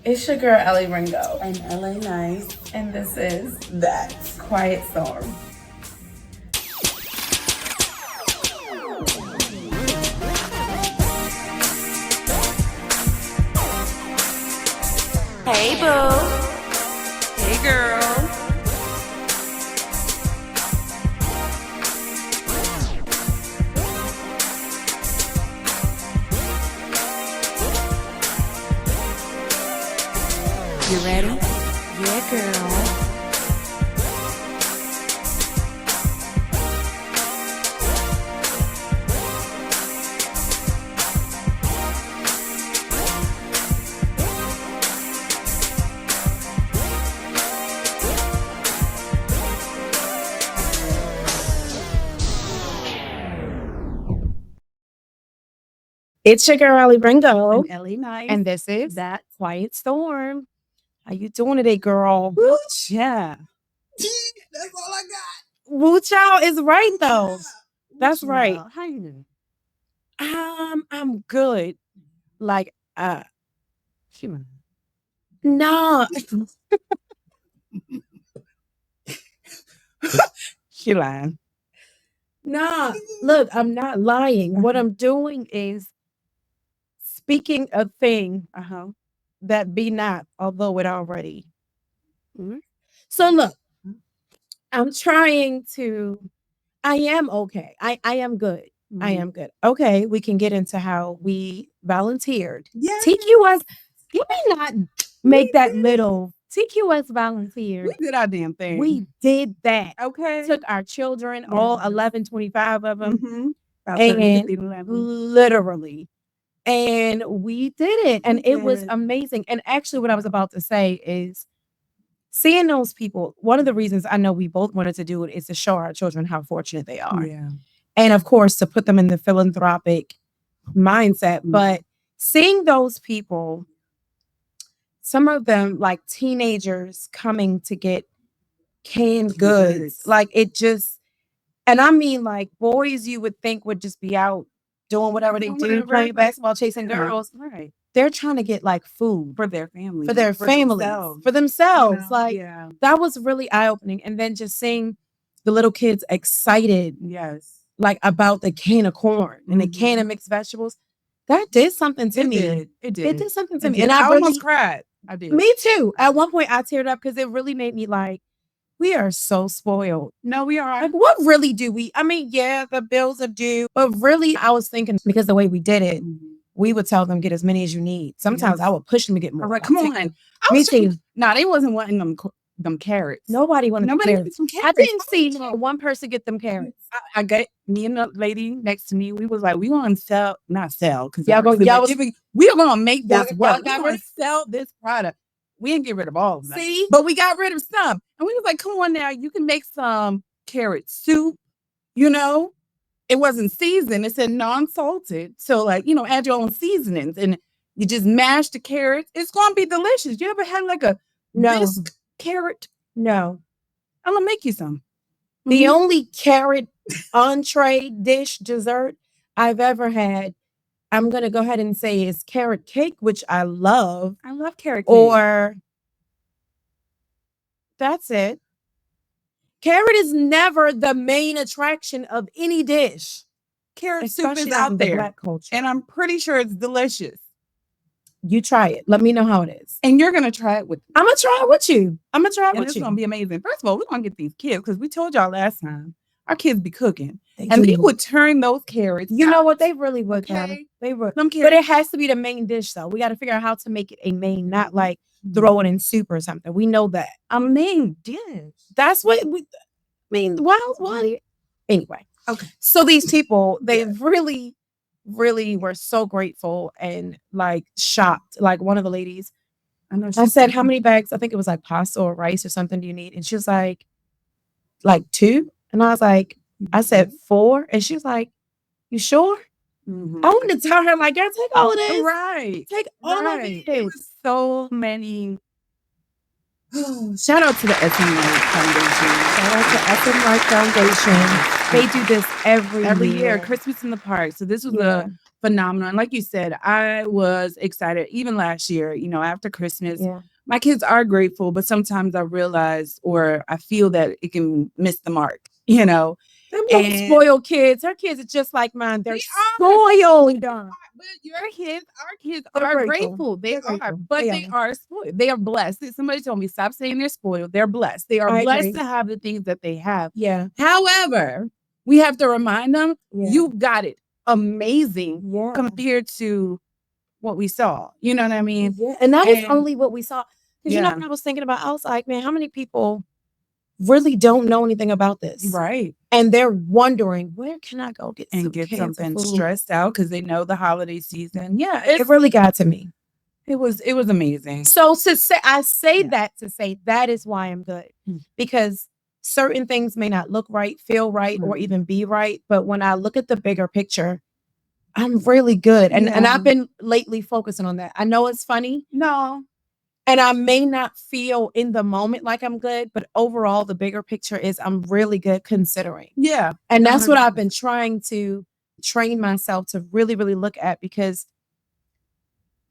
It's your girl AliRenGo and LA.Nice, and this is That Quiet Storm. Hey boo. Hey girl. You ready? Yeah, girl. It's your girl AliRenGo and LA.Nice, and this is That Quiet Storm. How you doing today, girl? yeah. That's all I got. Woo child is right though. That's Woo right. child. How you doing? I'm good. Like She lying. no. She lying. Nah, look, I'm not lying. What I'm doing is speaking a thing that be not, although it already. Mhm. So look, I'm trying to, I am okay. I am good. I am good. Okay, we can get into how we volunteered. Yeah. TQS, you may not make that little TQS volunteer. We did our damn thing. We did that. Okay. Took our children, all 1125 of them, Mm-hmm. and literally. And we did it. And it was amazing. And actually, what I was about to say is seeing those people, one of the reasons I know we both wanted to do it is to show our children how fortunate they are. Yeah. And of course, to put them in the philanthropic mindset. But seeing those people, some of them like teenagers coming to get canned goods, like it just, and I mean like boys you would think would just be out doing whatever they do, playing basketball, chasing girls. Right. They're trying to get like food For their family. for themselves. You know, Like that was really eye-opening. And then just seeing the little kids excited, Yes. like about the can of corn and the can of mixed vegetables. That did something to me. It did. It did something to It me. did. And I I really, almost cried. I did. me too. At one point I teared up because it really made me like, we are so spoiled. No, we are. Like, what really do we? I mean, yeah, the bills are due, but really, I was thinking because the way we did it, we would tell them get as many as you need. Sometimes I would push them to get more. Like, come on. Me too. No, they wasn't wanting them carrots. Nobody wanted carrots. Some carrots. I didn't see one person get them carrots. I got me and the lady next to me. We was like, we want to not sell because we are gonna make this work. We're gonna sell this product. We didn't get rid of all of them. See? But we got rid of some. And we was like, come on now, you can make some carrot soup, you know? It wasn't seasoned. It said non-salted. So like, add your own seasonings and you just mash the carrots. It's gonna be delicious. You ever had like a bisque carrot? No. I'm gonna make you some. The only carrot entree dish dessert I've ever had, I'm gonna go ahead and say is carrot cake, which I love. I love carrot cake. Or that's it. Carrot is never the main attraction of any dish. Carrot soup is out there, Black culture. and I'm pretty sure it's delicious. You try it. Let me know how it is. And you're gonna try it with me. I'm gonna try it with you. It's gonna be amazing. First of all, we're gonna get these kids because we told y'all last time our kids be cooking. They would turn those carrots. You know what? They really would. They would. But it has to be the main dish, though. We got to figure out how to make it a main, not like throw it in soup or something. We know that. A main dish. That's what we. I mean, what? Anyway. Okay. So these people, they really, really were so grateful and like shocked. Like one of the ladies, I said, how many bags? I think it was like pasta or rice or something do you need? And she was like 2. And I was like, I said 4. And she was like, you sure? I wanted to tell her, like, girl, take all of this. Right. Take all of it. It was so many. Shout out to the SMY Foundation. They do this every year. Christmas in the Park. So this was a phenomenal. And like you said, I was excited even last year, after Christmas. Yeah. My kids are grateful, but sometimes I realize or I feel that it can miss the mark, Them little spoiled kids. Her kids are just like mine. They're spoiled. But our kids They're are grateful. grateful. They They're are, grateful. but They they are. are spoiled. They are blessed. Somebody told me, stop saying they're spoiled. They're blessed. They are I blessed agree. to have the things that they have. Yeah. However, we have to remind them, Yeah. you've got it amazing Yeah. compared to what we saw. You know what I mean? Yeah. And that was And- only what we saw. Because Yeah. what I was thinking about? I was like, man, how many people really don't know anything about this? Right. And they're wondering, where can I go get something food? stressed out because they know the holiday season. Yeah, It really got to me. it was amazing. So I say Yeah. that to say that is why I'm good. Mm. Because certain things may not look right, feel right, or Mhm. even be right. But when I look at the bigger picture, I'm really good. And Yeah. I've been lately focusing on that. I know it's funny. No. And I may not feel in the moment like I'm good, but overall, the bigger picture is I'm really good considering. Yeah. And that's what I've been trying to train myself to really, really look at, because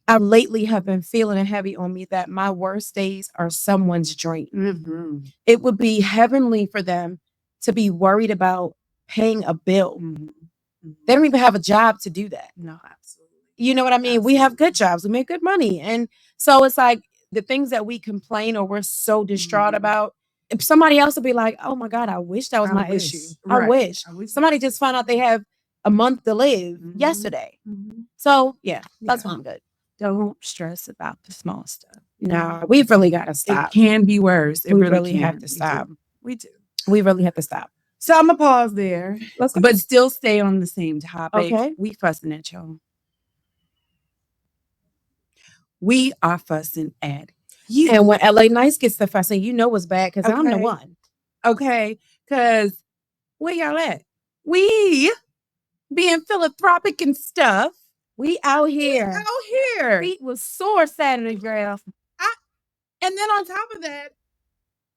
I lately have been feeling it heavy on me that my worst days are someone's dream. Mm-hmm. It would be heavenly for them to be worried about paying a bill. Mm-hmm. They don't even have a job to do that. No, absolutely. You know what I mean? We have good jobs. We make good money. And so it's like the things that we complain or we're so distraught Mhm. about, if somebody else will be like, oh my God, I wish that was my issue. I Right. wish. I wish Somebody just found out they have a month to live Mhm. yesterday. Mhm. So yeah, that's Yeah. why I'm good. Don't stress about the small stuff. No, we've really got to stop. It can be worse. It We really really can. have to stop. We do. We really have to stop. So I'm gonna pause there, Let's go. but still stay on the same topic. Okay. We fussing at y'all. We are fussing at you. And when LA.Nice gets the fussing, you know it's bad because I'm the Okay. one. Okay, because where y'all at? We being philanthropic and stuff. We out here. Out here. Feet was sore Saturday, girl. And then on top of that,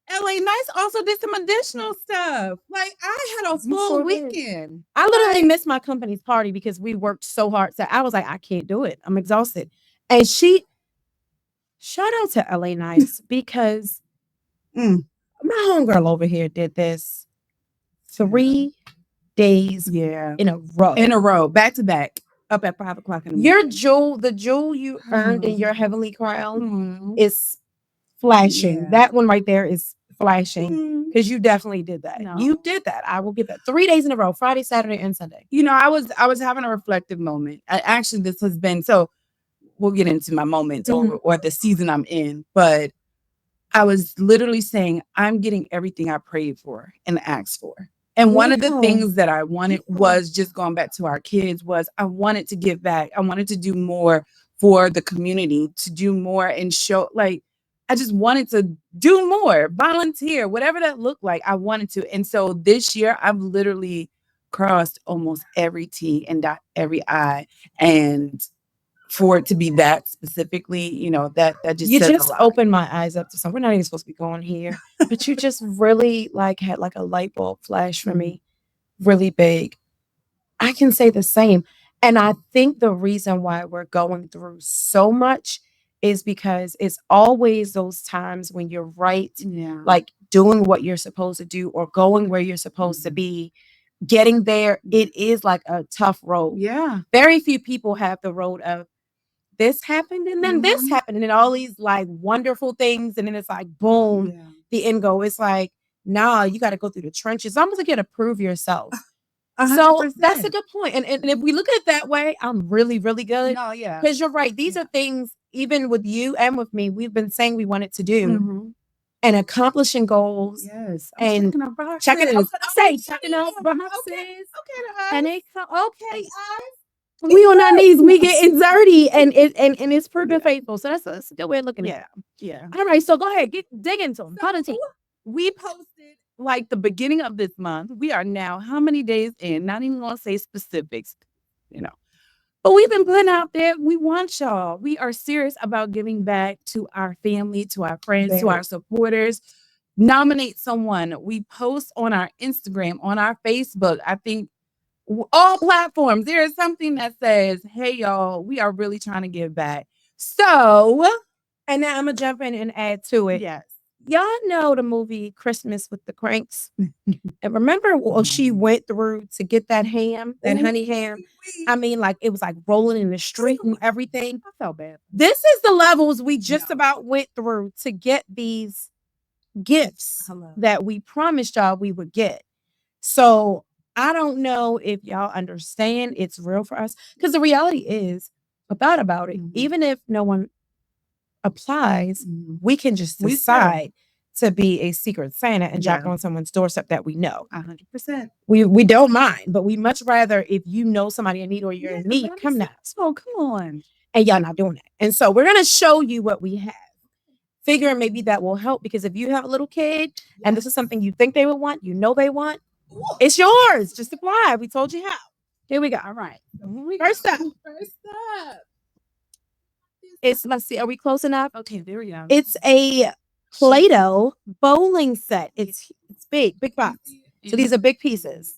LA.Nice also did some additional stuff. Like I had a We full sure did. weekend. I literally missed my company's party because we worked so hard. So I was like, I can't do it. I'm exhausted. And shout out to LA.Nice because Mm. my homegirl over here did this 3 days Yeah. in a row. In a row, back to back, up at 5 o'clock in the morning. The jewel you earned in your heavenly crown Mhm. is flashing. Yeah. That one right there is flashing Mhm. because you definitely did that. No. You did that. I will give that 3 days in a row, Friday, Saturday, and Sunday. I was having a reflective moment. Actually, this has been so. We'll get into my moments or the season I'm in, but I was literally saying I'm getting everything I prayed for and asked for. And one of the things that I wanted was just going back to our kids was I wanted to give back. I wanted to do more for the community, to do more and show I just wanted to do more, volunteer, whatever that looked like. I wanted to. And so this year I've literally crossed almost every T and dot every I. And for it to be that specifically, that just You says just a lot. opened my eyes up to something. We're not even supposed to be going here, but you just really had a light bulb flash for me, really big. I can say the same. And I think the reason why we're going through so much is because it's always those times when you're right, doing what you're supposed to do or going where you're supposed to be, getting there. It is like a tough road. Yeah. Very few people have the road of this happened and then this happened and then all these wonderful things. And then it's like, boom, the end goal. It's like, nah, you got to go through the trenches. Almost like you got to prove yourself. 100%. So that's a good point. And if we look at it that way, I'm really, really good. No, yeah. Because you're right. These are things, even with you and with me, we've been saying we wanted to do and accomplishing goals. Yes. And checking out boxes. Okay. And it's okay. We on our knees, we getting dirty, and it's proven faithful. So that's a good way of looking at it. Yeah. All right, so go ahead, dig into them. We posted the beginning of this month. We are now how many days in? Not even gonna say specifics, But we've been putting out there. We want y'all. We are serious about giving back to our family, to our friends, to our supporters. Nominate someone. We post on our Instagram, on our Facebook. I think all platforms. There is something that says, "Hey, y'all, we are really trying to give back." So, and now I'm gonna jump in and add to it. yes, Y'all know the movie Christmas with the Cranks? And remember what she went through to get that ham, that honey ham? I mean, like it was like rolling in the street and everything. I felt bad. This is the levels we just about went through to get these gifts that we promised y'all we would get. So I don't know if y'all understand it's real for us. Because the reality is, about it, even if no one applies, we can just decide to be a secret Santa and drop on someone's doorstep that we know. 100%. We don't mind, but we much rather if you know somebody in need or you're in need, come now. Oh, come on. And y'all not doing that. And so we're gonna show you what we have. Figuring maybe that will help because if you have a little kid and this is something you think they would want, you know they want, it's yours. Just apply. We told you how. Here we go. All right. First up. It's, let's see, are we close enough? Okay, there we go. It's a Play-Doh bowling set. It's big box. So these are big pieces.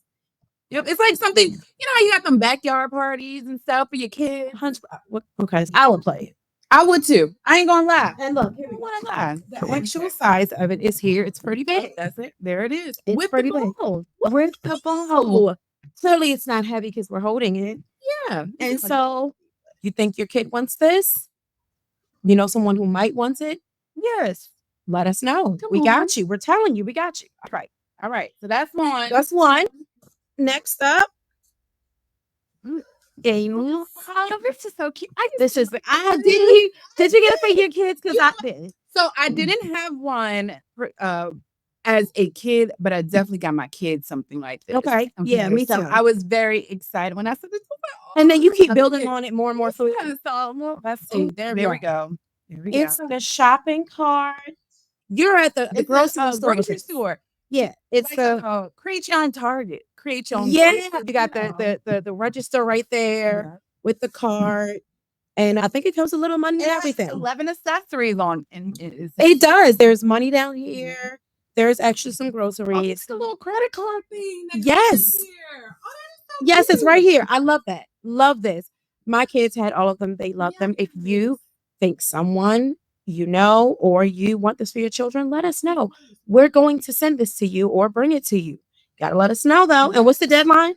Yep, it's like something, you know how you got them backyard parties and stuff for your kids? Okay, I would play it. I would too. I ain't gonna lie. And look, here we go. The actual size of it is here. It's pretty big. That's it. There it is. It's pretty big. With the ball. Clearly, it's not heavy because we're holding it. Yeah. And so, you think your kid wants this? You know someone who might want it? Yes. Let us know. We got you. We're telling you, we got you. All right. All right. So that's one. That's one. Next up. Oh, this is so cute. Did you get it for your kids? Because I did. So I didn't have one as a kid, but I definitely got my kids something like this. Okay. Yeah, me too. So I was very excited when I said this. And then you keep building on it more and more. So let's see. There we go. It's the shopping cart. You're at the grocery store. Yeah, it's like create your own Target. Create your own. Yeah, you got the register right there with the card, and I think it comes with a little money and everything. 11 accessories on, and it does. There's money down here. There's actually some groceries. It's a little credit card thing. Yes. Yes, it's right here. I love that. Love this. My kids had all of them. They love them. If you think someone you know or you want this for your children, let us know. We're going to send this to you or bring it to you. Gotta let us know though. And what's the deadline?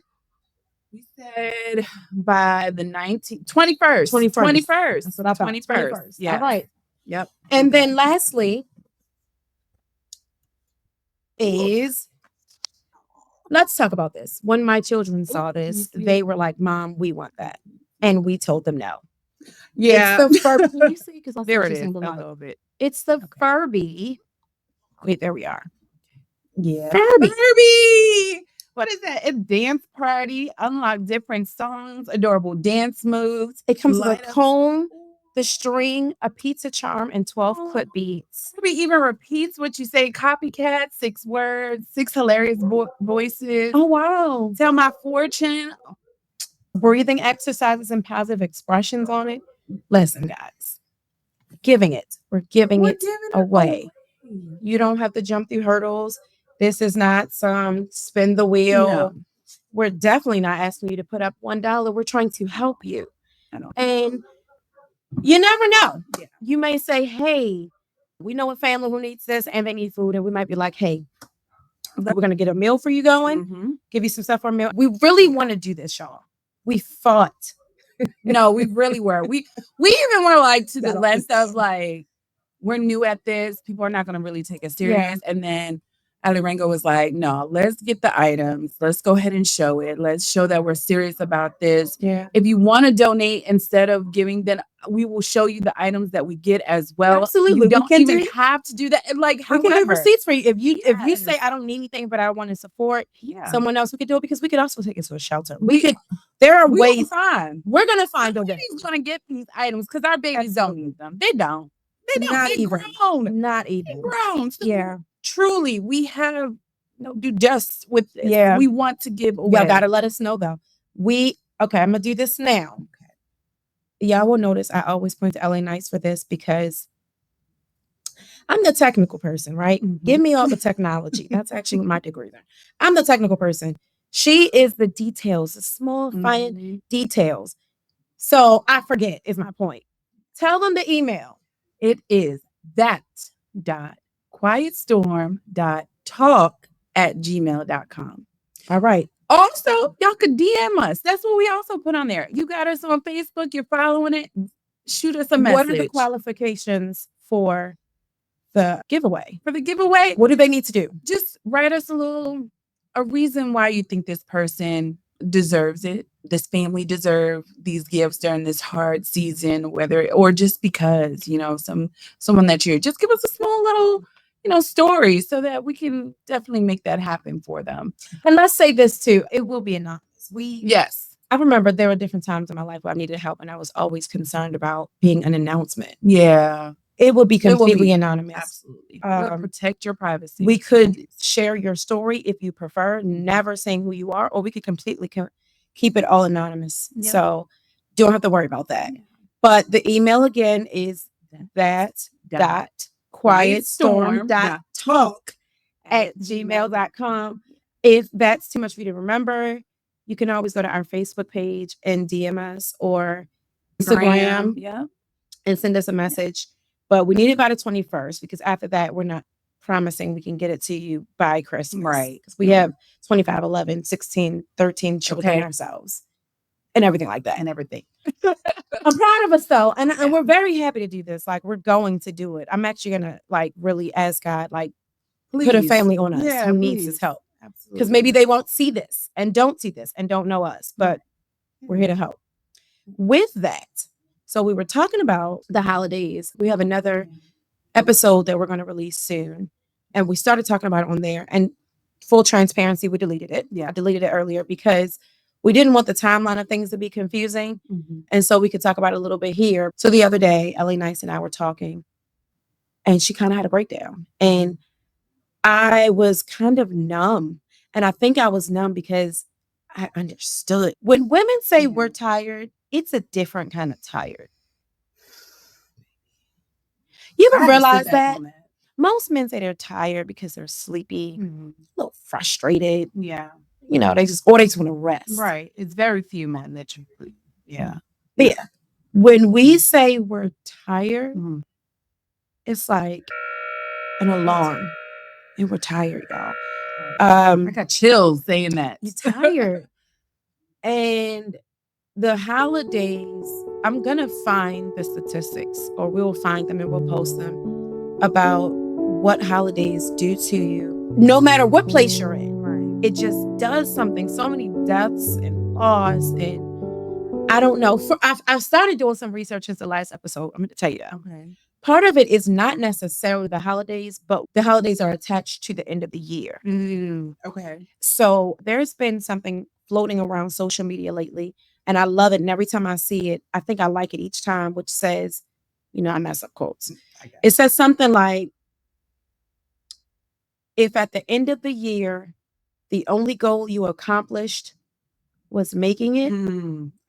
We said by the 21st. 21st. That's what I thought. 21st. Yeah. All right. Yep. And then lastly is, let's talk about this. When my children saw this, they were like, Mom, we want that. And we told them no. Yeah. It's the Furby. Can you see? Because there it is. A little bit. It's the Furby. Wait, there we are. Yeah. Furby. What is that? It's dance party. Unlock different songs. Adorable dance moves. It comes with a comb, the string, a pizza charm, and 12 clip beads. Furby even repeats what you say. Copycat, 6 words, 6 hilarious voices. Oh, wow. Tell my fortune. Breathing exercises and positive expressions on it. Listen, guys. We're giving it away. You don't have to jump through hurdles. This is not some spin the wheel. No. We're definitely not asking you to put up $1. We're trying to help you. And you never know. Yeah. You may say, hey, we know a family who needs this and they need food. And we might be like, hey, we're going to get a meal for you going. Give you some stuff for a meal. We really want to do this, y'all. We fought. No, we really were. We even were like to the length of like, we're new at this. People are not going to really take us serious. Yeah. And then AliRenGo was like, no, let's get the items. Let's go ahead and show it. Let's show that we're serious about this. Yeah. If you want to donate instead of giving, then we will show you the items that we get as well. Absolutely. You don't even have to do that. Like, we can get receipts for you. If you say I don't need anything, but I want to support someone else, we could do it because we could also take it to a shelter. There are ways. We're gonna find them. Nobody's gonna get these items because our babies don't need them. They don't. Not They're even. grown. Not even. They're grown. So yeah. Truly, we have do justice with this. Yeah. We want to give away. Y'all gotta let us know though. Okay, I'm gonna do this now. Okay. Y'all will notice I always point to LA.Nice for this because I'm the technical person, right? Give me all the technology. That's actually my degree there. I'm the technical person. She is the details, the small, fine details. So I forget is my point. Tell them the email. It is that.quietstorm.talk@gmail.com. All right. Also, y'all could DM us. That's what we also put on there. You got us on Facebook. You're following it. Shoot us a message. What are the qualifications for the giveaway? For the giveaway, what do they need to do? Just write us a reason why you think this person deserves it. This family deserves these gifts during this hard season, or just because, someone that you're, just give us a small little, story so that we can definitely make that happen for them. And let's say this too, it will be anonymous. Yes. I remember there were different times in my life where I needed help and I was always concerned about being an announcement. Yeah. It would be completely anonymous. Absolutely. Protect your privacy. We could share your story if you prefer, never saying who you are, or we could completely keep it all anonymous. Yep. So don't have to worry about that. Yeah. But the email again is that.quietstorm.talk@gmail.com. If that's too much for you to remember, you can always go to our Facebook page and DM us or Instagram and send us a message. But we need it by the 21st because after that, we're not promising we can get it to you by Christmas. Right. Because we have 25, 11, 16, 13 children ourselves and everything like that. And everything. I'm proud of us though. And we're very happy to do this. Like, we're going to do it. I'm actually going to really ask God, please put a family on us who needs his help. Absolutely. Because maybe they won't see this and don't know us, but we're here to help. With that, so we were talking about the holidays. We have another episode that we're going to release soon. And we started talking about it on there. And full transparency, we deleted it. Yeah, I deleted it earlier because we didn't want the timeline of things to be confusing. Mm-hmm. And so we could talk about it a little bit here. So the other day, LA.Nice and I were talking. And she kind of had a breakdown. And I was kind of numb. And I think I was numb because I understood. When women say we're tired, it's a different kind of tired. You ever realize that? Most men say they're tired because they're sleepy, a little frustrated. Yeah. They just want to rest. Right. It's very few men that you, yeah. But yeah. When we say we're tired, it's like an alarm. And we're tired, y'all. I got chills saying that. You're tired. And the holidays, I'm going to find the statistics, or we'll find them and we'll post them, about what holidays do to you. No matter what place you're in, it just does something. So many deaths and loss. And I don't know. I've started doing some research since the last episode. I'm going to tell you that. Okay. Part of it is not necessarily the holidays, but the holidays are attached to the end of the year. Okay. So there's been something floating around social media lately, and I love it. And every time I see it, I think I like it each time, which says, I mess up quotes. It says something like, if at the end of the year, the only goal you accomplished was making it.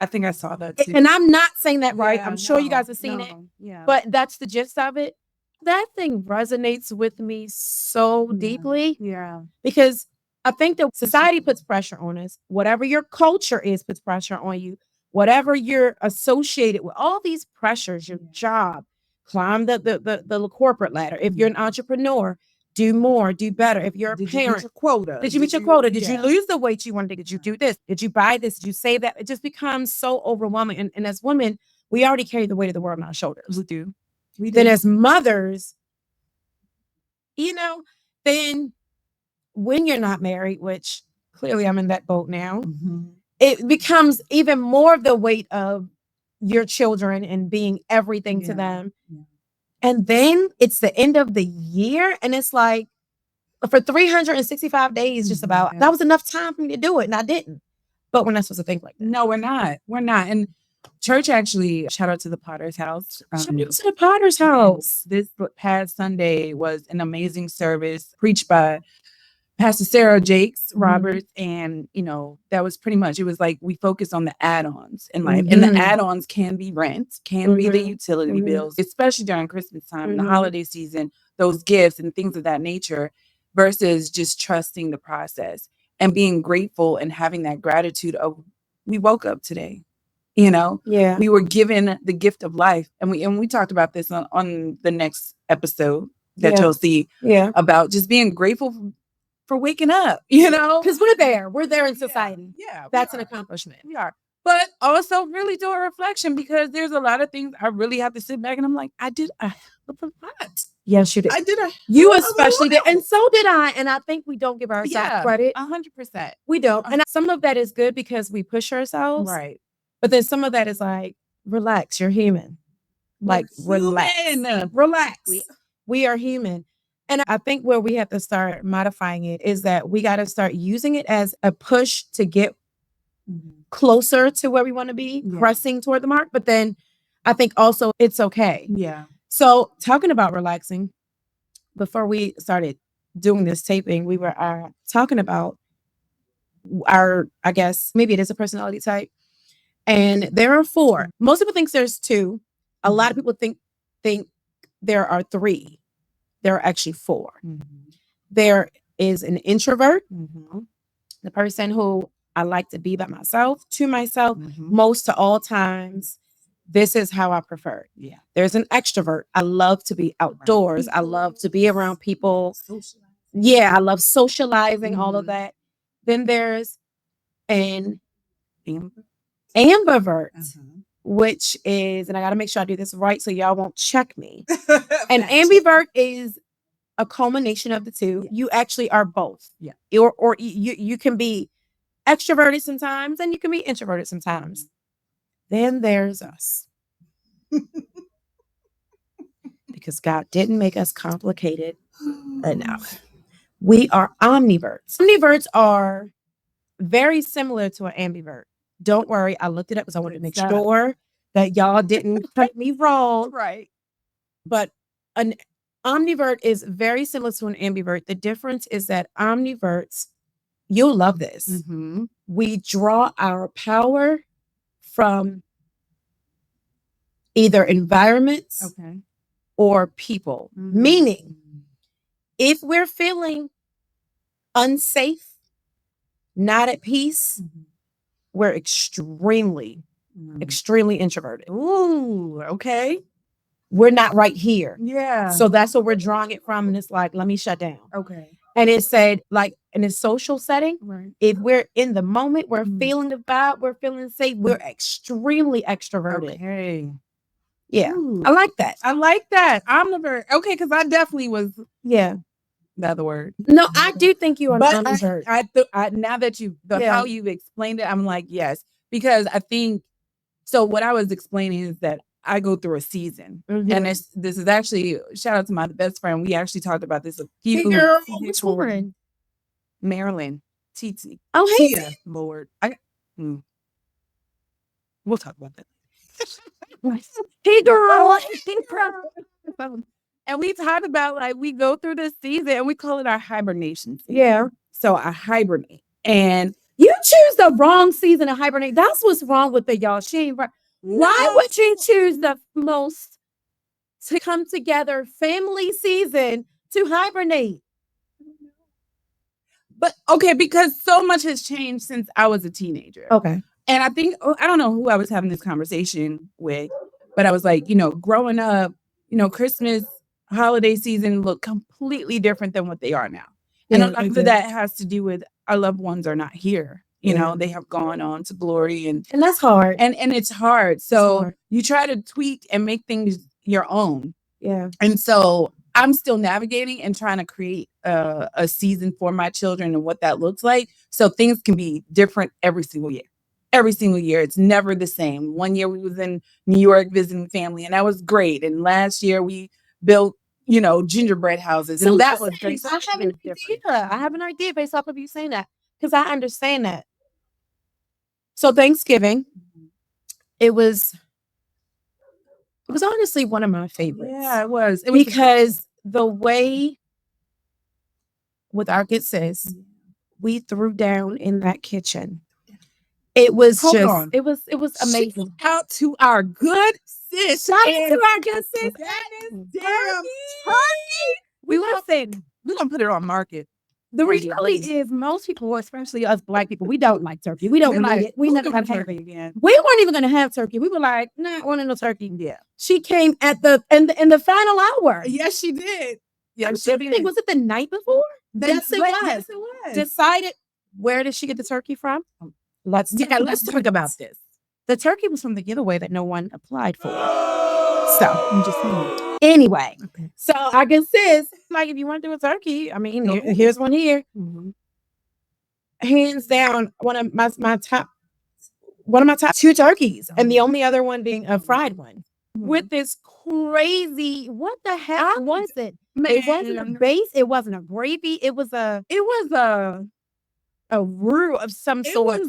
I think I saw that too. And I'm not saying that right. I'm sure you guys have seen it. Yeah. But that's the gist of it. That thing resonates with me so deeply. Yeah. Because I think that society puts pressure on us. Whatever your culture is puts pressure on you. Whatever you're associated with, all these pressures, your job, climb the corporate ladder. If you're an entrepreneur, do more, do better. If you're a parent, did you meet your quota? Did you meet your quota? Did you lose the weight you wanted? Did you do this? Did you buy this? Did you save that? It just becomes so overwhelming. And as women, we already carry the weight of the world on our shoulders. We do. Then as mothers, then when you're not married, which clearly I'm in that boat now, it becomes even more of the weight of your children and being everything to them. Yeah. And then it's the end of the year. And it's like, for 365 days, just about, that was enough time for me to do it. And I didn't. But we're not supposed to think like that. No, we're not. We're not. And church actually, shout out to the Potter's House. Shout out to the Potter's House. This past Sunday was an amazing service preached by Pastor Sarah Jakes Roberts. And, that was pretty much, it was like we focused on the add-ons in life. And the add-ons can be rent, can be the utility bills, especially during Christmas time, the holiday season, those gifts and things of that nature, versus just trusting the process. and being grateful and having that gratitude of we woke up today. You know, we were given the gift of life, and we talked about this on the next episode that you'll see about just being grateful for waking up. You know, because we're there in society. Yeah, that's an accomplishment. We are, but also really do a reflection because there's a lot of things I really have to sit back and I'm like, I did what? Yes, you did. I did you especially did, and so did I. And I think we don't give ourselves credit. 100%. We don't, and some of that is good because we push ourselves, right? But then some of that is like, relax, you're human. Like, relax. We are human. And I think where we have to start modifying it is that we got to start using it as a push to get closer to where we want to be, pressing toward the mark. But then I think also it's okay. Yeah. So talking about relaxing, before we started doing this taping, we were talking about our, I guess, maybe it is a personality type. And there are 4. Most people think there's 2. A lot of people think there are 3. There are actually 4. There is an introvert, the person who I like to be by myself, to myself, most to all times. This is how I prefer it. Yeah. There's an extrovert. I love to be outdoors. I love to be around people. Yeah, I love socializing, all of that. Then there's an ambivert, which is, and I got to make sure I do this right so y'all won't check me. An ambivert is a culmination of the 2. Yeah. You actually are both. Yeah. Or you can be extroverted sometimes and you can be introverted sometimes. Then there's us. Because God didn't make us complicated enough. We are omniverts. Omniverts are very similar to an ambivert. Don't worry, I looked it up because I wanted to make sure that y'all didn't cut me wrong. Right. But an omnivert is very similar to an ambivert. The difference is that omniverts, you'll love this. We draw our power from either environments or people. Meaning, if we're feeling unsafe, not at peace, we're extremely introverted. Ooh, okay. We're not right here. Yeah. So that's what we're drawing it from. And it's like, let me shut down. Okay. And it said, like, in a social setting, if we're in the moment, we're feeling the vibe, we're feeling safe, we're extremely extroverted. Okay. Yeah. Ooh. I like that. I like that. Omnivert. Okay, because I definitely was. Yeah. The other word. No, I do think you are an But ambivert. I now that how you've explained it, I'm like, yes. Because I think, so what I was explaining is that I go through a season. And this is actually, shout out to my best friend. We actually talked about this. Hey girl, which one? Marilyn. TT. Oh, hey. Tia. Lord. We'll talk about that. Hey girl. And we talked about, like, we go through this season and we call it our hibernation season. Yeah. So I hibernate. And you choose the wrong season to hibernate. That's what's wrong with it, y'all. She ain't right. Why would you choose the most to come together family season to hibernate? But okay, because so much has changed since I was a teenager. Okay. And I think, I don't know who I was having this conversation with, but I was like, growing up, Christmas holiday season look completely different than what they are now. And a lot of that has to do with our loved ones are not here. They have gone on to glory and that's hard. And it's hard. So you try to tweak and make things your own. Yeah. And so I'm still navigating and trying to create a season for my children and what that looks like. So things can be different every single year. Every single year. It's never the same. One year we was in New York visiting family and that was great. And last year we built, gingerbread houses. So and that was great. I have an idea based off of you saying that. Because I understand that. So Thanksgiving, it was honestly one of my favorites. Yeah, it was. Because the way with our good sis, we threw down in that kitchen. It was it was amazing. Shout out to our good sis. Shout out to our good sis. That is damn turkey. We're gonna put it on market. The reality is most people, especially us Black people, we don't like turkey. We don't like it. We never had turkey again. We weren't even gonna have turkey. We were like, nah, I want no turkey. Yeah. She came at in the final hour. Yes, she did. Yeah, was it the night before? Yes, it was. Decided where did she get the turkey from? Let's talk about this. The turkey was from the giveaway that no one applied for. So I'm just saying. Anyway, so I can sis, like if you want to do a turkey, I mean, here's one here. Hands down, one of my top 2 turkeys, and the only other one being a fried one. With this crazy, what the heck was it? It wasn't a base. It wasn't a gravy. It was a roux of some sort.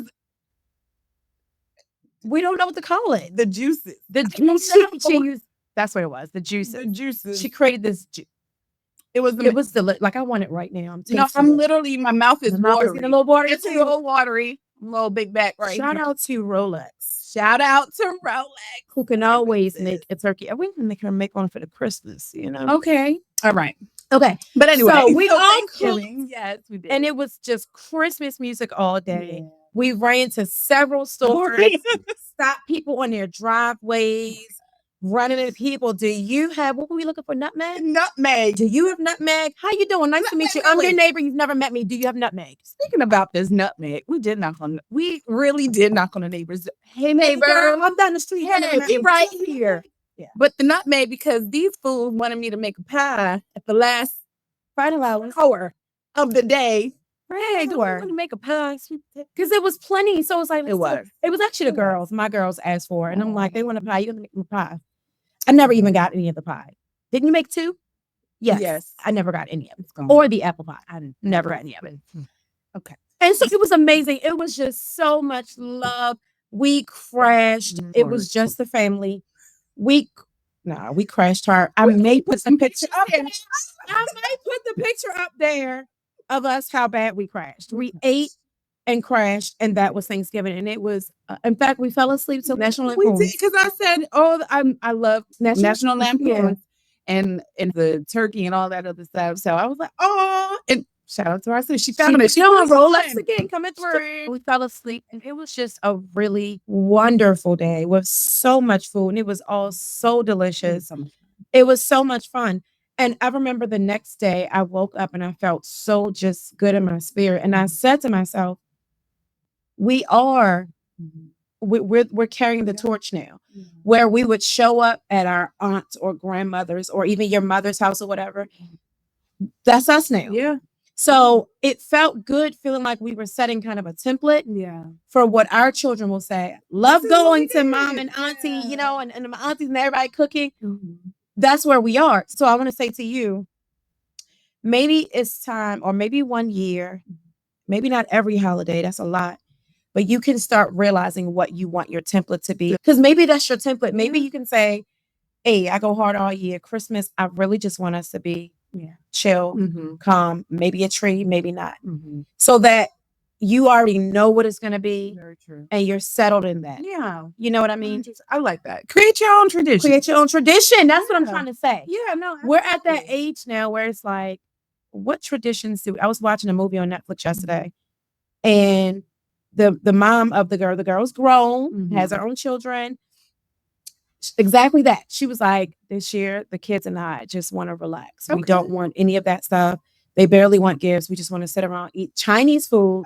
We don't know what to call it. The juices. The juices. That's what it was. The juices. The juices. She created this juice. It was like I want it right now. I'm literally, my mouth is watery. A little watery. It's a little watery. A little big back right Shout out to Rolex. Shout out to Rolex. Who can always make a turkey. We can make her make one for the Christmas, you know? Okay. All right. Okay. But anyway. So we all cooked. Yes, we did. And it was just Christmas music all day. Yeah. We ran to several stores, stopped people on their driveways, running into people. Do you have, what were we looking for? Nutmeg? Nutmeg. Do you have nutmeg? How you doing? Nice to meet you. I'm your neighbor. You've never met me. Do you have nutmeg? Speaking about this nutmeg, we really did knock on the neighbors. Hey, neighbor. Girl, I'm down the street. Hey, right here. Yeah. But the nutmeg, because these fools wanted me to make a pie at the last final hour of the day. Right, do want to make a pie because it was plenty. So it was like it was actually the girls. My girls asked for it, and I'm like, they want a pie. You gonna make them a pie? I never even got any of the pie. Didn't you make 2? Yes. I never got any of it, or the apple pie. I never got any of it. Okay, and so it was amazing. It was just so much love. We crashed. It was just the family. We crashed hard. I may put some picture up there. I may put the picture up there of us how bad we crashed. We ate and crashed, and that was Thanksgiving. And it was, in fact, we fell asleep till National Lampoon. We did, because I said, I love National Lampoon and the turkey and all that other stuff. So I was like, oh, and shout out to our sister. She found it. She on Rolex again coming through. We fell asleep, and it was just a really wonderful day with so much food, and it was all so delicious. It was so much fun. And I remember the next day I woke up and I felt so just good in my spirit. And I said to myself, we're carrying the torch now, where we would show up at our aunts or grandmother's or even your mother's house or whatever. That's us now. Yeah. So it felt good feeling like we were setting kind of a template for what our children will say. Love going to mom and auntie, you know, and my aunties and everybody cooking. That's where we are. So I want to say to you, maybe it's time, or maybe one year, maybe not every holiday, that's a lot, but you can start realizing what you want your template to be. Because maybe that's your template. Maybe you can say, hey, I go hard all year. Christmas, I really just want us to be chill, calm, maybe a tree, maybe not. So that you already know what it's going to be. Very true. And you're settled in that. Yeah. You know what I mean? I like that. Create your own tradition. Create your own tradition. That's what I'm trying to say. Yeah, no. We're at that age now where it's like, what traditions do I was watching a movie on Netflix yesterday, and the mom of the girl's grown, has her own children. Exactly that. She was like, this year, the kids and I just want to relax. We don't want any of that stuff. They barely want gifts. We just want to sit around, eat Chinese food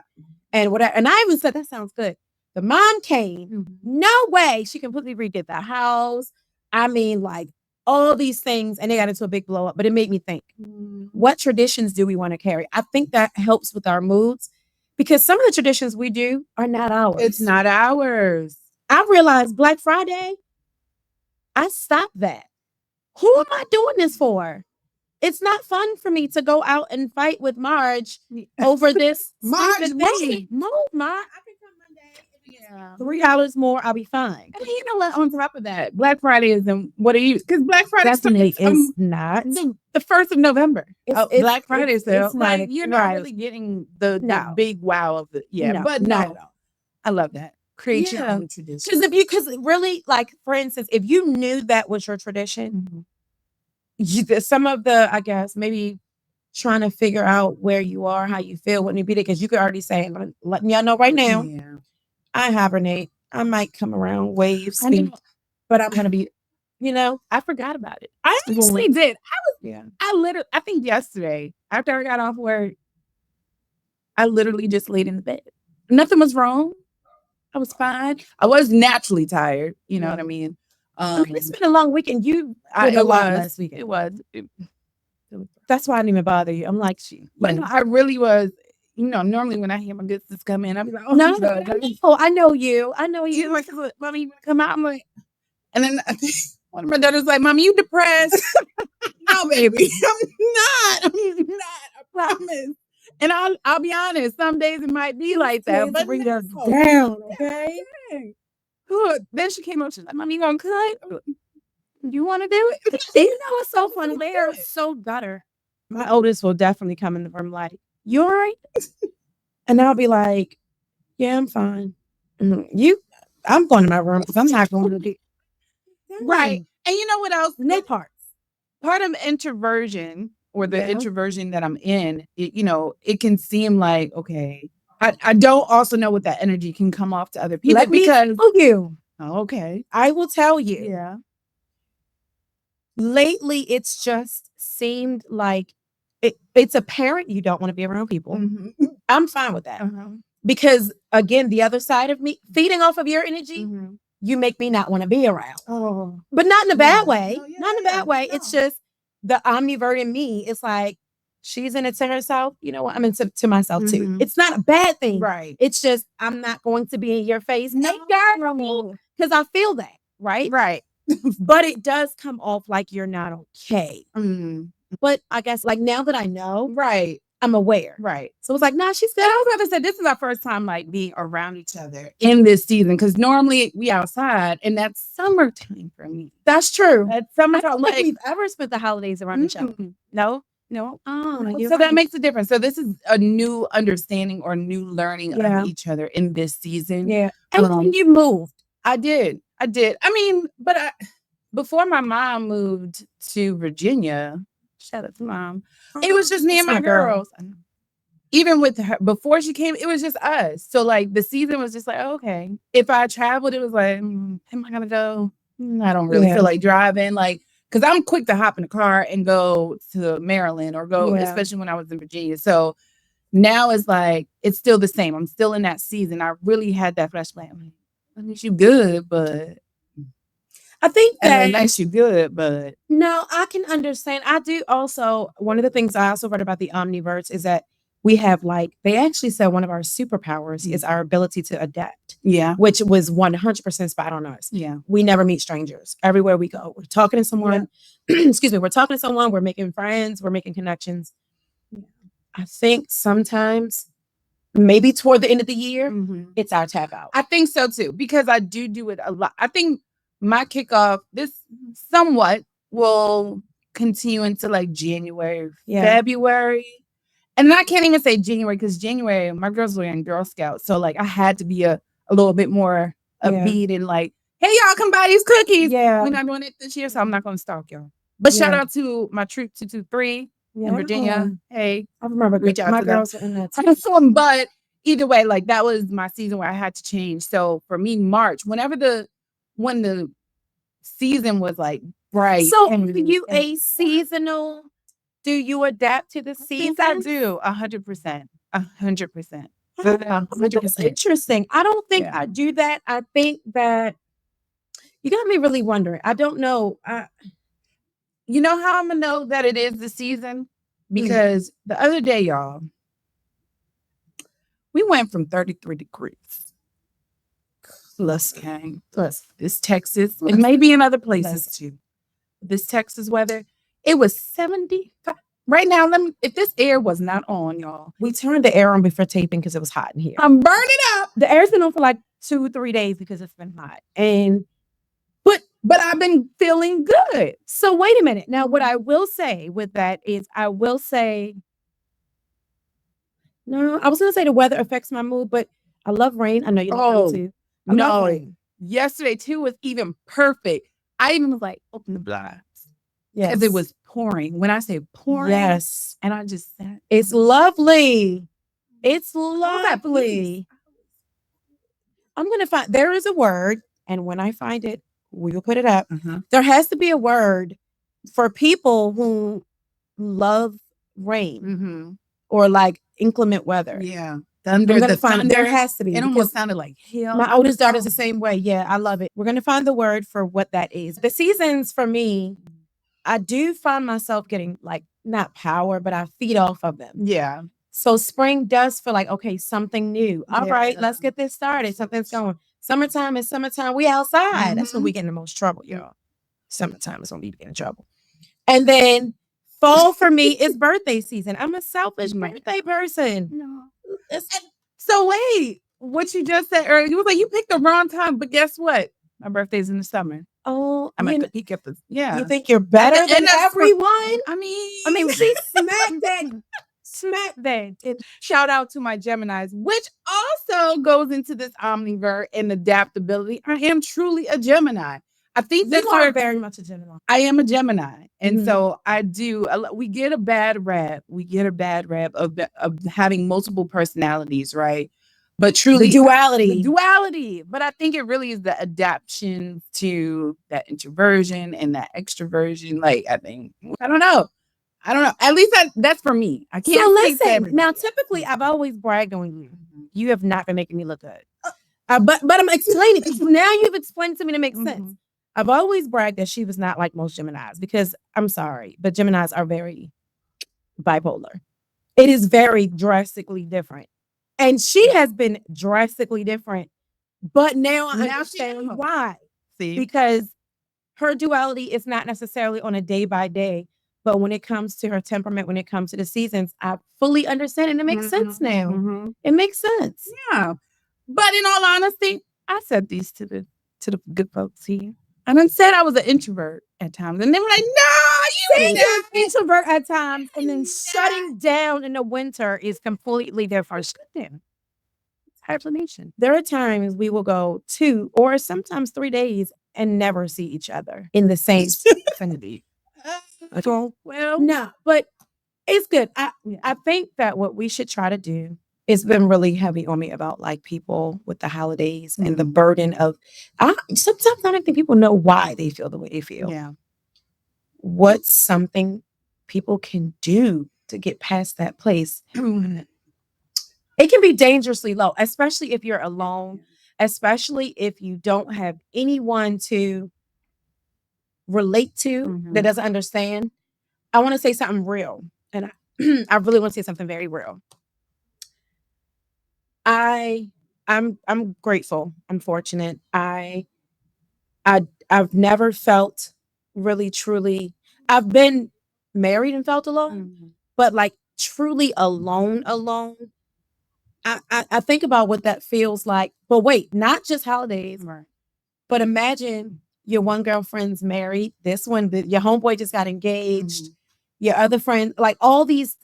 and whatever. And I even said, that sounds good. The mom came. No way. She completely redid the house. I mean, like all these things. And they got into a big blow up. But it made me think, what traditions do we want to carry? I think that helps with our moods, because some of the traditions we do are not ours. It's not ours. I realized Black Friday, I stopped that. Who am I doing this for? It's not fun for me to go out and fight with Marge over this. Marge, no, Marge. I can come Monday. $3 more, I'll be fine. And you know what? On top of that, Black Friday is what are you? Because Black Friday definitely is not the 1st of November. It's Black Friday sale. It's like you're not really getting the big wow of the but no. I love that. Create your own tradition. Because really, like for instance, if you knew that was your tradition. Some of the, I guess, maybe trying to figure out where you are, how you feel, what you be there, because you could already say, I'm letting y'all know right now, I hibernate. I might come around wave speed, but I'm gonna be, I forgot about it. I actually did. Yeah. I think yesterday, after I got off work, I literally just laid in the bed. Nothing was wrong. I was fine. I was naturally tired. You know what I mean? It's been a long weekend. You did a lot last weekend. It was. That's why I didn't even bother you. I'm like, But no, I really was. Normally when I hear my good sis come in, I'll be like, oh, I know you. I know you. Like, Mommy, you want to come out? I'm like, and then one of my daughters like, Mommy, you depressed? No, baby, I'm not. I promise. And I'll be honest, some days it might be like that, but bring us down, okay? Then she came up, she's like, Mommy, you gonna cut? You want to do it? It's so funny. They are so gutter. My oldest will definitely come in the room like, you all right? And I'll be like, yeah, I'm fine. I'm going to my room because I'm not going to be. Right. And you know what else? No parts. Part of introversion or the introversion that I'm in, it can seem like, okay, I don't also know what that energy can come off to other people. Let me tell you. Okay. I will tell you. Yeah. Lately, it's just seemed like it's apparent you don't want to be around people. Mm-hmm. I'm fine with that. Because, again, the other side of me, feeding off of your energy, you make me not want to be around. Oh. But not in a bad way. Not in a bad way. No. It's just the omnivert in me. It's like, she's in it to herself. You know what? I'm into to myself, too. It's not a bad thing. Right. It's just, I'm not going to be in your face. No, because I feel that. Right? Right. But it does come off like you're not okay. But I guess like now that I know, right, I'm aware. Right. So it's like, nah, she's good. I was about to say, this is our first time like being around each other in this season. Because normally we outside and that's summertime for me. That's true. That's summertime. I don't think we've ever spent the holidays around each other. No. Oh, so that makes a difference. So this is a new understanding or new learning of each other in this season. Yeah. And when you moved. I did. I mean, but before my mom moved to Virginia, shout out to Mom, it was just me and my girls. Even with her, before she came, it was just us. So like the season was just like, okay. If I traveled, it was like, am I going to go? I don't really feel like driving. Like, because I'm quick to hop in the car and go to Maryland or go, especially when I was in Virginia. So now it's like, it's still the same. I'm still in that season. I really had that flashback. I mean, you good, but I think that nice, you good, but no, I can understand. I do also. One of the things I also read about the omniverts is that we have they actually said one of our superpowers is our ability to adapt. Yeah, which was 100% spot on us. Yeah, we never meet strangers. Everywhere we go, we're talking to someone. Excuse me, we're talking to someone. We're making friends. We're making connections. I think sometimes. Maybe toward the end of the year, it's our tap out. I think so too, because I do it a lot. I think my kickoff, this somewhat will continue into like January, February. And I can't even say January because January, my girls were in Girl Scouts. So like I had to be a little bit more upbeat and like, hey, y'all come buy these cookies. Yeah. We're not doing it this year, so I'm not going to stalk y'all. But shout out to my troop 223. In Virginia. Hey, I remember reach out my to girls them. Were in that too. But either way, like that was my season where I had to change. So for me, March, when the season was like bright. So are you a seasonal? Do you adapt to the season? I do 100%. 100%. That's interesting. I don't think I do that. I think that you got me really wondering. I don't know. You know how I'm going to know that it is the season? Because the other day, y'all, we went from 33 degrees. Plus this Texas. It may be in other places too. This Texas weather, it was 75. Right now, if this air was not on, y'all. We turned the air on before taping because it was hot in here. I'm burning up. The air's been on for like 2-3 days because it's been hot. But I've been feeling good. So wait a minute. Now, what I will say with that is no, I was going to say the weather affects my mood, but I love rain. I know you love it too. Yesterday too was even perfect. I even was like, open the blinds. Yes. Because it was pouring. When I say pouring, Yes. and I just sat. It's lovely. It's that, lovely. I'm going to find, there is a word, and when I find it, we will put it up. There has to be a word for people who love rain or like inclement weather. Yeah. Thunder, there has to be. It almost sounded like hell. My oldest daughter's the same way. Yeah, I love it. We're going to find the word for what that is. The seasons for me, I do find myself getting like, not power, but I feed off of them. Yeah. So spring does feel like, okay, something new. All right, let's get this started. Something's going. Summertime is summertime. We outside. That's when we get in the most trouble, y'all. Summertime is when we get in trouble. And then fall for me is birthday season. I'm a selfish birthday person. No. So wait, what you just said earlier, you was like, you picked the wrong time, but guess what? My birthday's in the summer. Oh, I'm at the peak of the, You think you're better than everyone? I mean, she smacked that. Smack that. Shout out to my Geminis, which also goes into this omnivore and adaptability. I am truly a Gemini. I think you are very much a Gemini. I am a Gemini. And so I do, we get a bad rap. We get a bad rap of having multiple personalities, right? But truly, the duality. But I think it really is the adaptation to that introversion and that extroversion. Like, I don't know. At least that's for me. I can't. So listen, now typically I've always bragged on you. You have not been making me look good. But I'm explaining because now you've explained to me to make sense. I've always bragged that she was not like most Geminis because I'm sorry, but Geminis are very bipolar. It is very drastically different. And she has been drastically different. But now I understand why. See? Because her duality is not necessarily on a day by day. But when it comes to her temperament, when it comes to the seasons, I fully understand and it makes sense now. It makes sense. Yeah. But in all honesty, I said these to the good folks here. I done said I was an introvert at times. And they were like, no, you're an introvert at times. And then shutting down in the winter is completely their first shutdown. Explanation. There are times we will go 2 or sometimes 3 days and never see each other in the same vicinity. Well, no, but it's good. I think that what we should try to do, it's been really heavy on me about like people with the holidays and the burden of, sometimes I don't think people know why they feel the way they feel. Yeah. What's something people can do to get past that place? It can be dangerously low, especially if you're alone, especially if you don't have anyone to relate to that doesn't understand. I want to say something real, and I really want to say something very real. I'm grateful. I'm fortunate. I've never felt really truly. I've been married and felt alone, but like truly alone. I think about what that feels like. But wait, not just holidays, but imagine your one girlfriend's married. This one, your homeboy just got engaged. Your other friend, like all these,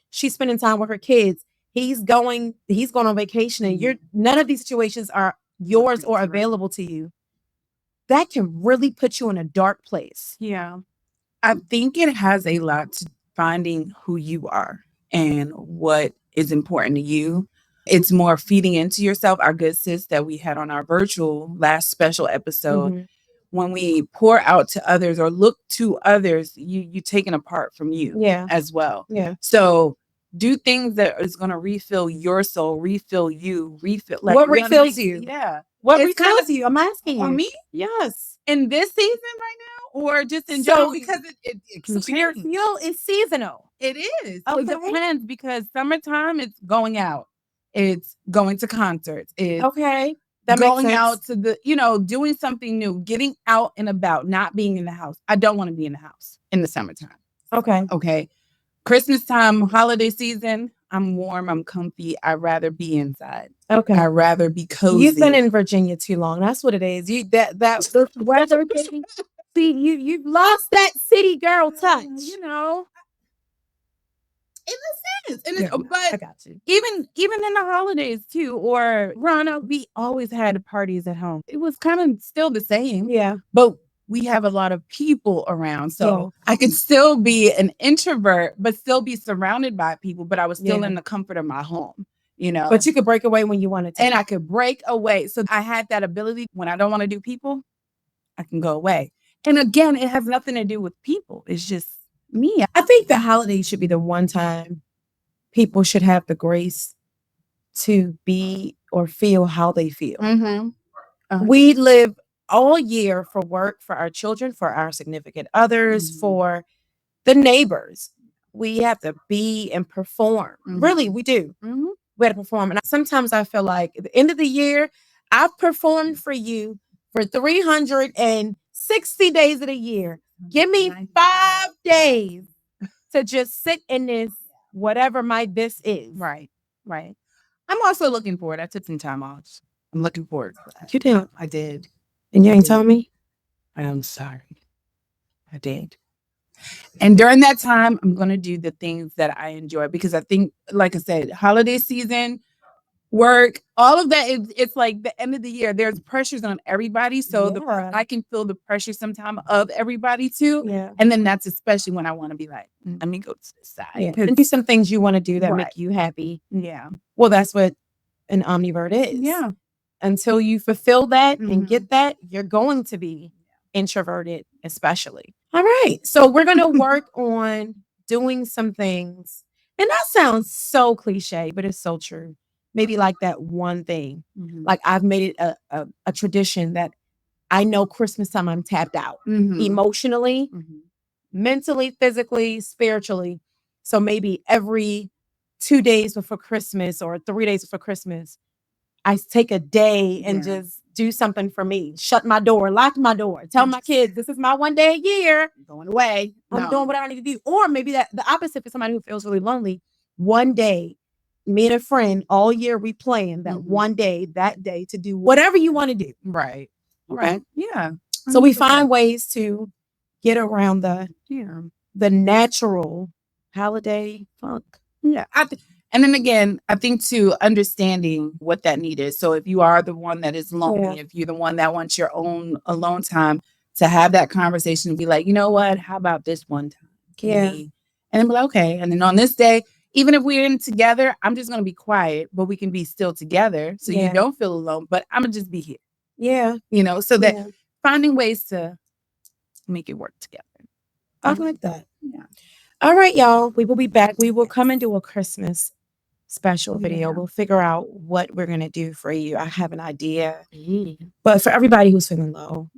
she's spending time with her kids. He's going on vacation, and none of these situations are yours or available to you. That can really put you in a dark place. Yeah. I think it has a lot to finding who you are and what is important to you. It's more feeding into yourself. Our good sis that we had on our virtual last special episode, when we pour out to others or look to others, you taken apart from you as well. Yeah. So do things that is going to refill your soul, refill you, like what refills you. Yeah. What refills you? I'm asking you. On me? Yes. In this season right now, or just in general? Because it can change. Fuel is seasonal. It is. Okay. It depends because summertime it's going out. It's going to concerts. It's that going out to the, doing something new, getting out and about, not being in the house. I don't want to be in the house in the summertime. Okay. Christmas time, holiday season, I'm warm, I'm comfy. I'd rather be inside. Okay. I'd rather be cozy. You've been in Virginia too long. That's what it is. The weather. See, you've lost that city girl touch. In a sense. But I got you. Even in the holidays too, or Rana, we always had parties at home. It was kind of still the same. Yeah. But we have a lot of people around. So I could still be an introvert, but still be surrounded by people, but I was still in the comfort of my home, you know. But you could break away when you wanted to. And I could break away. So I had that ability when I don't want to do people, I can go away. And again, it has nothing to do with people. It's just me. I think the holidays should be the one time people should have the grace to be or feel how they feel. We live all year for work, for our children, for our significant others, for the neighbors. We have to be and perform. Really, we do. We have to perform. And sometimes I feel like at the end of the year, I've performed for you for 360 days of the year. Give me 5 days to just sit in this, whatever my this is. Right. I'm also looking forward. I took some time off. I'm looking forward to that. You did. I did. And you ain't told me? I'm sorry. I did. And during that time, I'm going to do the things that I enjoy because I think, like I said, holiday season, work, all of that, it's like the end of the year. There's pressures on everybody. So I can feel the pressure sometimes of everybody too. Yeah. And then that's especially when I want to be like, let me go to the side. Yeah. And do some things you want to do that make you happy. Yeah. Well, that's what an omnivert is. Yeah. Until you fulfill that and get that, you're going to be introverted, especially. All right. So we're going to work on doing some things. And that sounds so cliche, but it's so true. Maybe like that one thing. Like I've made it a tradition that I know Christmas time I'm tapped out emotionally, mentally, physically, spiritually. So maybe every 2 days before Christmas or 3 days before Christmas, I take a day and just do something for me. Shut my door, lock my door, tell my kids, this is my 1 day a year. I'm going away. I'm doing what I need to do. Or maybe that the opposite for somebody who feels really lonely. One day, me and a friend all year, we plan that one day, that day to do whatever you want to do. Right. Okay. Yeah. So we find ways to get around the natural holiday funk. Yeah. And then again, I think too, understanding what that need is. So if you are the one that is lonely, if you're the one that wants your own alone time, to have that conversation and be like, you know what? How about this one time? And then be like, okay. And then on this day, even if we're in together, I'm just going to be quiet, but we can be still together. So you don't feel alone, but I'm going to just be here. Yeah. You know, so that finding ways to make it work together. I like that. Yeah. All right, y'all. We will be back. We will come and do a Christmas special video. We'll figure out what we're going to do for you. I have an idea. But for everybody who's feeling low,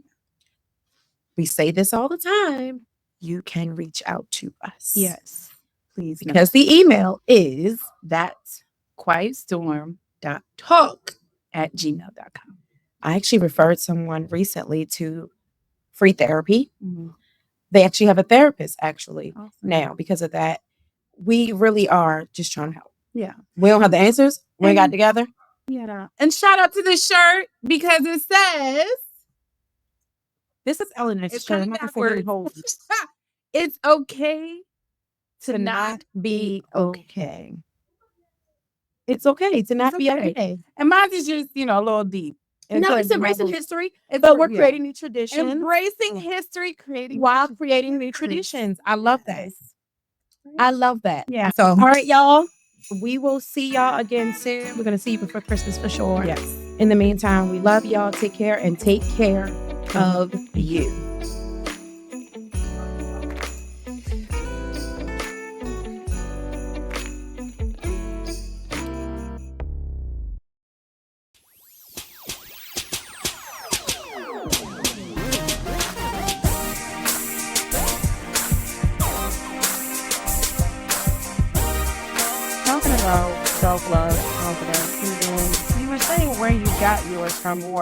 we say this all the time. You can reach out to us. Yes. Please. Because the email is thatquietstorm.talk@gmail.com. I actually referred someone recently to free therapy. They actually have a therapist now because of that. We really are just trying to help. Yeah. We don't have the answers. We ain't got together. Yeah. And shout out to this shirt because it says, this is AliRenGo's shirt. I'm not it's okay to not be okay. It's okay to not be okay. And mine is just, a little deep. No, it's embracing history, but we're creating new traditions. Embracing history, while creating new traditions. I love that. I love that. Yeah. So, all right, y'all. We will see y'all again soon. We're going to see you before Christmas for sure. Yes. In the meantime, we love y'all. Take care and take care of you. Self-love, confidence. You were saying where you got yours from, or